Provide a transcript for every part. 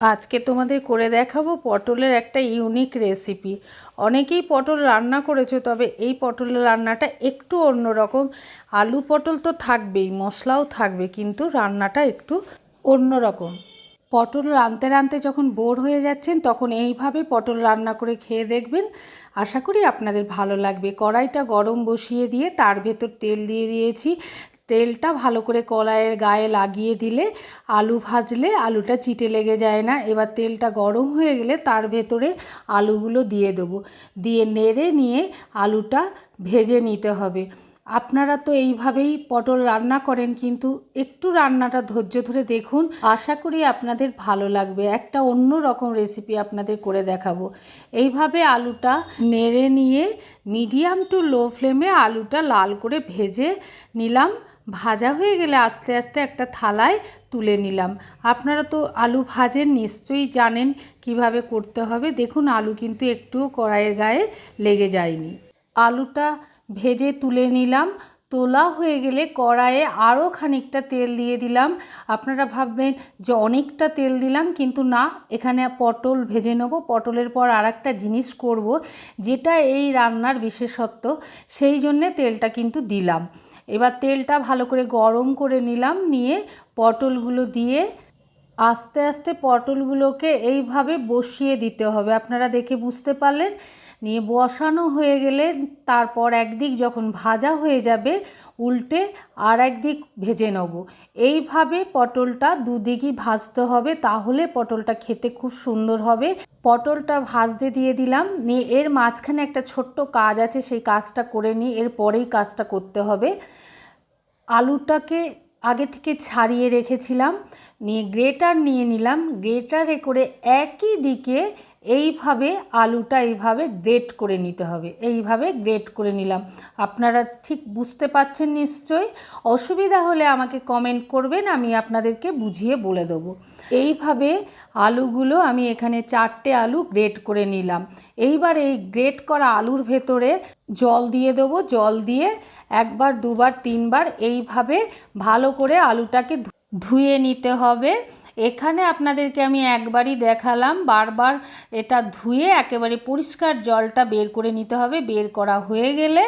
আজকে তোমাদের করে দেখাবো পটলের একটা ইউনিক রেসিপি। অনেকেই পটল রান্না করেছো, তবে এই পটলের রান্নাটা একটু অন্যরকম। আলু পটল তো থাকবেই, মশলাও থাকবে, কিন্তু রান্নাটা একটু অন্যরকম। পটল রাঁধতে রাঁধতে যখন বোর হয়ে যাচ্ছেন, তখন এইভাবে পটল রান্না করে খেয়ে দেখবেন। আশা করি আপনাদের ভালো লাগবে। কড়াইটা গরম বসিয়ে দিয়ে তার ভেতর তেল দিয়ে দিয়েছি। তেলটা ভালো করে কড়াইয়ের গায়ে লাগিয়ে দিলে আলু ভাজলে আলুটা চিটে লেগে যায় না। এবার তেলটা গরম হয়ে গেলে তার ভেতরে আলুগুলো দিয়ে দেবো, দিয়ে নেড়ে নিয়ে আলুটা ভেজে নিতে হবে। আপনারা তো এইভাবেই পটল রান্না করেন, কিন্তু একটু রান্নাটা ধৈর্য ধরে দেখুন, আশা করি আপনাদের ভালো লাগবে। একটা অন্য রকম রেসিপি আপনাদের করে দেখাবো। এইভাবে আলুটা নেড়ে নিয়ে মিডিয়াম টু লো ফ্লেমে আলুটা লাল করে ভেজে নিলাম। ভাজা হয়ে গেলে আস্তে আস্তে একটা থালায় তুলে নিলাম। আপনারা তো আলু ভাজেন, নিশ্চয়ই জানেন কিভাবে করতে হবে। দেখুন, আলু কিন্তু একটুও কড়াইয়ের গায়ে লেগে যায়নি। আলুটা ভেজে তুলে নিলাম। তোলা হয়ে গেলে কড়াইয়ে আরও খানিকটা তেল দিয়ে দিলাম। আপনারা ভাববেন যে অনেকটা তেল দিলাম, কিন্তু না, এখানে পটল ভেজে নেব। পটলের পর আর একটা জিনিস করব, যেটা এই রান্নার বিশেষত্ব, সেই জন্যে তেলটা কিন্তু দিলাম। এবার তেলটা ভালো করে গরম করে নিলাম, নিয়ে পটলগুলো দিয়ে আস্তে আস্তে পটলগুলোকে এইভাবে বসিয়ে দিতে হবে। আপনারা দেখে বুঝতে পারলেন। নিয়ে বসানো হয়ে গেলে তারপর একদিক যখন ভাজা হয়ে যাবে, উল্টে আর একদিক ভেজে নেব। এইভাবে পটলটা দুদিকই ভাজতে হবে, তাহলে পটলটা খেতে খুব সুন্দর হবে। পটলটা ভাজতে দিয়ে দিলাম। নিয়ে এর মাঝখানে একটা ছোট্ট কাজ আছে, সেই কাজটা করে নিই, এর পরেই কাজটা করতে হবে। আলুটাকে আগে থেকে ছাড়িয়ে রেখেছিলাম, নিয়ে গ্রেটার নিয়ে নিলাম। গ্রেটারে করে একই দিকে এইভাবে আলুটা এইভাবে গ্রেট করে নিতে হবে। এইভাবে গ্রেট করে নিলাম। আপনারা ঠিক বুঝতে পারছেন নিশ্চয়ই। অসুবিধা হলে আমাকে কমেন্ট করবেন, আমি আপনাদেরকে বুঝিয়ে বলে দেবো। এইভাবে আলুগুলো আমি এখানে 4টে আলু গ্রেট করে নিলাম। এইবার এই গ্রেট করা আলুর ভেতরে জল দিয়ে দেবো। জল দিয়ে একবার, দুবার, তিনবার এইভাবে ভালো করে আলুটাকে ধুয়ে নিতে হবে। এখানে আপনাদেরকে আমি একবারই দেখালাম, বারবার এটা ধুয়ে একেবারে পরিষ্কার জলটা বের করে নিতে হবে। বের করা হয়ে গেলে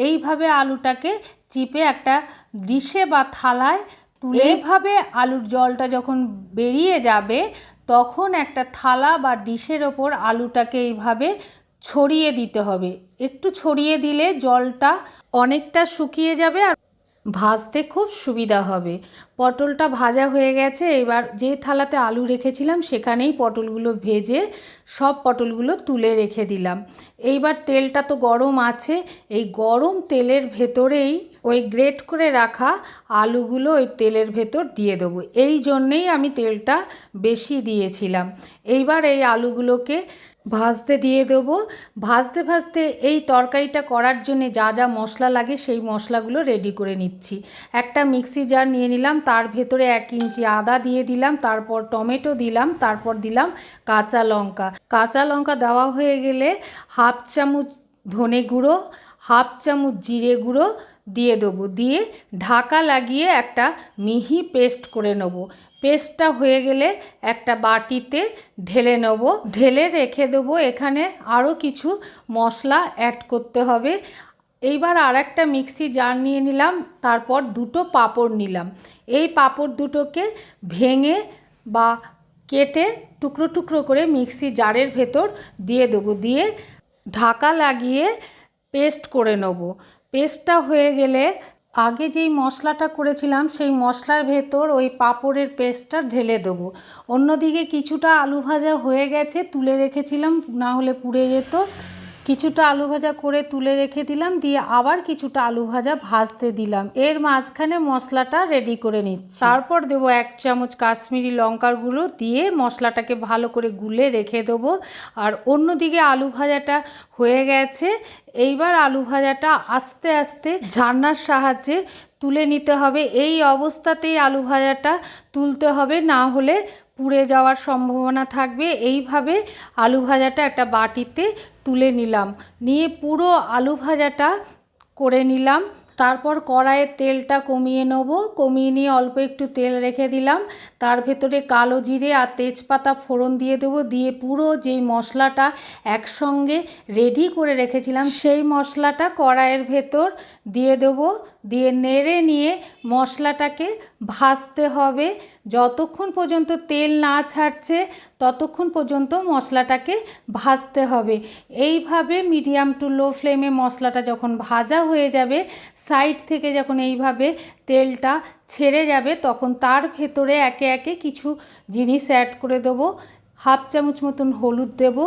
এইভাবে আলুটাকে চিপে একটা ডিশে বা থালায় তুলে, এইভাবে আলুর জলটা যখন বেরিয়ে যাবে, তখন একটা থালা বা ডিশের ওপর আলুটাকে এইভাবে ছড়িয়ে দিতে হবে। একটু ছড়িয়ে দিলে জলটা অনেকটা শুকিয়ে যাবে আর ভাজতে খুব সুবিধা হবে। পটলটা ভাজা হয়ে গেছে। এবার যে থালাতে আলু রেখেছিলাম সেখানেই পটলগুলো ভেজে সব পটলগুলো তুলে রেখে দিলাম। এইবার তেলটা তো গরম আছে, এই গরম তেলের ভেতরেই ওই গ্রেট করে রাখা আলুগুলো ওই তেলের ভেতর দিয়ে দেবো। এই জন্যেই আমি তেলটা বেশি দিয়েছিলাম। এইবার এই আলুগুলোকে ভাজতে দিয়ে দেবো। ভাজতে ভাজতে এই তরকারিটা করার জন্যে যা যা মশলা লাগে সেই মশলাগুলো রেডি করে নিচ্ছি। একটা মিক্সি জার নিয়ে নিলাম, তার ভেতরে 1 ইঞ্চি আদা দিয়ে দিলাম, তারপর টমেটো দিলাম, তারপর দিলাম কাঁচা লঙ্কা। কাঁচা লঙ্কা দেওয়া হয়ে গেলে 1/2 চামচ ধনে গুঁড়ো, 1/2 চামচ জিরে গুঁড়ো দিয়ে দেবো। দিয়ে ঢাকা লাগিয়ে একটা মিহি পেস্ট করে নেব। পেস্টটা হয়ে গেলে একটা বাটিতে ঢেলে নেব, ঢেলে রেখে দেবো। এখানে আরও কিছু মশলা অ্যাড করতে হবে। এইবার আর একটা মিক্সি জার নিয়ে নিলাম, তারপর 2টো পাঁপড় নিলাম। এই পাঁপড় দুটোকে ভেঙে বা কেটে টুকরো টুকরো করে মিক্সি জারের ভেতর দিয়ে দেবো। দিয়ে ঢাকা লাগিয়ে পেস্ট করে নেব। পেস্টটা হয়ে গেলে আগে যেই মশলাটা করেছিলাম সেই মশলার ভেতর ওই পাঁপড়ের পেস্টটা ঢেলে দেবো। অন্যদিকে কিছুটা আলু ভাজা হয়ে গেছে, তুলে রেখেছিলাম, না হলে পুড়ে যেত। কিছুটা আলু ভাজা করে তুলে রেখে দিলাম, দিয়ে আবার কিছুটা আলু ভাজা ভাজতে দিলাম। এর মাঝখানে মশলাটা রেডি করে নিচ্ছি। তারপর দেবো 1 চামচ কাশ্মীরি লঙ্কার গুঁড়ো, দিয়ে মশলাটাকে ভালো করে গুলে রেখে দেবো। আর অন্যদিকে আলু ভাজাটা হয়ে গেছে। এইবার আলু ভাজাটা আস্তে আস্তে ঝান্নার সাহায্যে তুলে নিতে হবে। এই অবস্থাতেই আলু ভাজাটা তুলতে হবে, না হলে পুড়ে যাওয়ার সম্ভাবনা থাকবে। এইভাবে আলু ভাজাটা একটা বাটিতে তুলে নিলাম। নিয়ে পুরো আলু ভাজাটা করে নিলাম। তারপর কড়াইয়ের তেলটা কমিয়ে নেব, কমিয়ে নিয়ে অল্প একটু তেল রেখে দিলাম, তার ভেতরে কালো জিরে আর তেজপাতা ফোড়ন দিয়ে দেবো, দিয়ে পুরো যেই মশলাটা একসঙ্গে রেডি করে রেখেছিলাম সেই মশলাটা কড়াইয়ের ভেতর দিয়ে দেবো, দিয়ে নেড়ে নিয়ে মশলাটাকে ভাজতে হবে। যতক্ষণ পর্যন্ত তেল না ছাড়ছে ততক্ষণ পর্যন্ত মশলাটাকে ভাজতে হবে। এইভাবে মিডিয়াম টু লো ফ্লেমে মশলাটা যখন ভাজা হয়ে যাবে, সাইড থেকে যখন এইভাবে তেলটা ছেড়ে যাবে, তখন তার ভেতরে একে একে কিছু জিনিস অ্যাড করে দেবো। হাফ চামচ মতন হলুদ দেব,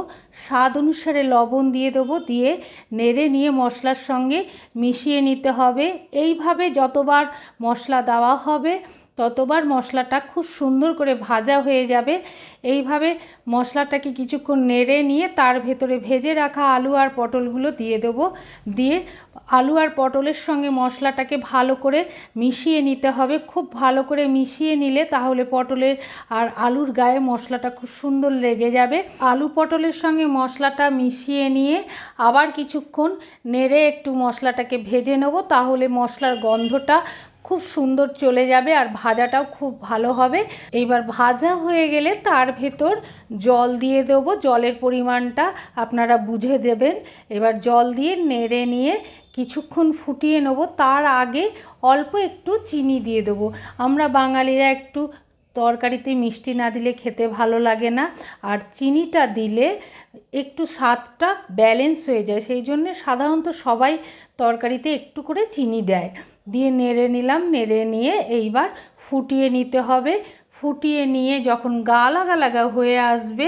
স্বাদ অনুসারে লবণ দিয়ে দেবো, দিয়ে নেড়ে নিয়ে মশলার সঙ্গে মিশিয়ে নিতে হবে। এইভাবে যতবার মশলা দেওয়া হবে ততবার মশলাটা খুব সুন্দর করে ভাজা হয়ে যাবে। এইভাবে মশলাটাকে কিছুক্ষণ নেড়ে নিয়ে তার ভেতরে ভেজে রাখা আলু আর পটলগুলো দিয়ে দেবো, দিয়ে আলু আর পটলের সঙ্গে মশলাটাকে ভালো করে মিশিয়ে নিতে হবে। খুব ভালো করে মিশিয়ে নিলে তাহলে পটলের আর আলুর গায়ে মশলাটা খুব সুন্দর লেগে যাবে। আলু পটলের সঙ্গে মশলাটা মিশিয়ে নিয়ে আবার কিছুক্ষণ নেড়ে একটু মশলাটাকে ভেজে নেব, তাহলে মশলার গন্ধটা খুব সুন্দর চলে যাবে আর ভাজাটাও খুব ভালো হবে। এইবার ভাজা হয়ে গেলে তার ভেতর জল দিয়ে দেবো, জলের পরিমাণটা আপনারা বুঝে দেবেন। এবার জল দিয়ে নেড়ে নিয়ে কিছুক্ষণ ফুটিয়ে নেব। তার আগে অল্প একটু চিনি দিয়ে দেবো। আমরা বাঙালিরা একটু তরকারিতে মিষ্টি না দিলে খেতে ভালো লাগে না, আর চিনিটা দিলে একটু স্বাদটা ব্যালেন্স হয়ে যায়, সেই জন্যে সাধারণত সবাই তরকারিতে একটু করে চিনি দেয়। দিয়ে নেড়ে নিলাম, নেড়ে নিয়ে এইবার ফুটিয়ে নিতে হবে। ফুটিয়ে নিয়ে যখন গা লাগা লাগা হয়ে আসবে,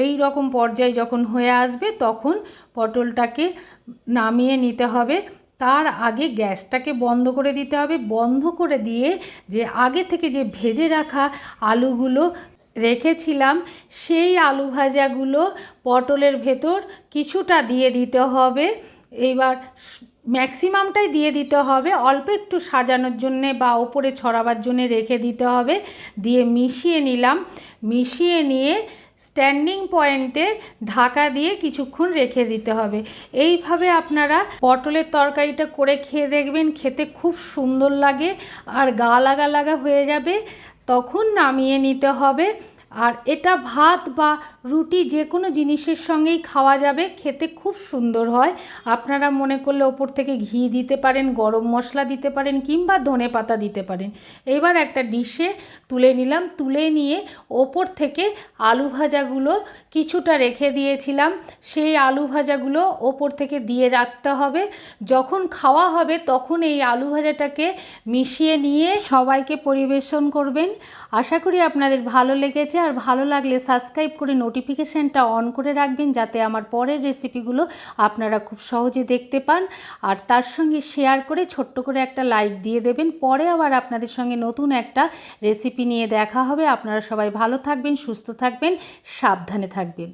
এই রকম পর্যায়ে যখন হয়ে আসবে, তখন পটলটাকে নামিয়ে নিতে হবে। তার আগে গ্যাসটাকে বন্ধ করে দিতে হবে। বন্ধ করে দিয়ে যে আগে থেকে যে ভেজে রাখা আলুগুলো রেখেছিলাম সেই আলু ভাজাগুলো পটলের ভেতর কিছুটা দিয়ে দিতে হবে। এইবার ম্যাক্সিমামটাই দিয়ে দিতে হবে, অল্প একটু সাজানোর জন্যে বা ওপরে ছড়াবার জন্যে রেখে দিতে হবে। দিয়ে মিশিয়ে নিলাম, মিশিয়ে নিয়ে স্ট্যান্ডিং পয়েন্টে ঢাকা দিয়ে কিছুক্ষণ রেখে দিতে হবে। এইভাবে আপনারা পটলের তরকারিটা করে খেয়ে দেখবেন, খেতে খুব সুন্দর লাগে আর গা লাগা লাগা হয়ে যাবে, তখন নামিয়ে নিতে হবে। আর এটা ভাত বা রুটি যে কোনো জিনিসের সঙ্গেই খাওয়া যাবে, খেতে খুব সুন্দর হয়। আপনারা মনে করলে ওপর থেকে ঘি দিতে পারেন, গরম মশলা দিতে পারেন, কিংবা ধনে পাতা দিতে পারেন। এবার একটা ডিশে তুলে নিলাম, তুলে নিয়ে ওপর থেকে আলু ভাজাগুলো কিছুটা রেখে দিয়েছিলাম, সেই আলু ভাজাগুলো ওপর থেকে দিয়ে রাখতে হবে। যখন খাওয়া হবে তখন এই আলু ভাজাটাকে মিশিয়ে নিয়ে সবাইকে পরিবেশন করবেন। আশা করি আপনাদের ভালো লেগেছে, আর ভালো লাগলে সাবস্ক্রাইব করে নোটিফিকেশানটা অন করে রাখবেন, যাতে আমার পরের রেসিপিগুলো আপনারা খুব সহজে দেখতে পান। আর তার সঙ্গে শেয়ার করে ছোট্ট করে একটা লাইক দিয়ে দেবেন। পরে আবার আপনাদের সঙ্গে নতুন একটা রেসিপি নিয়ে দেখা হবে। আপনারা সবাই ভালো থাকবেন, সুস্থ থাকবেন, সাবধানে থাকবেন।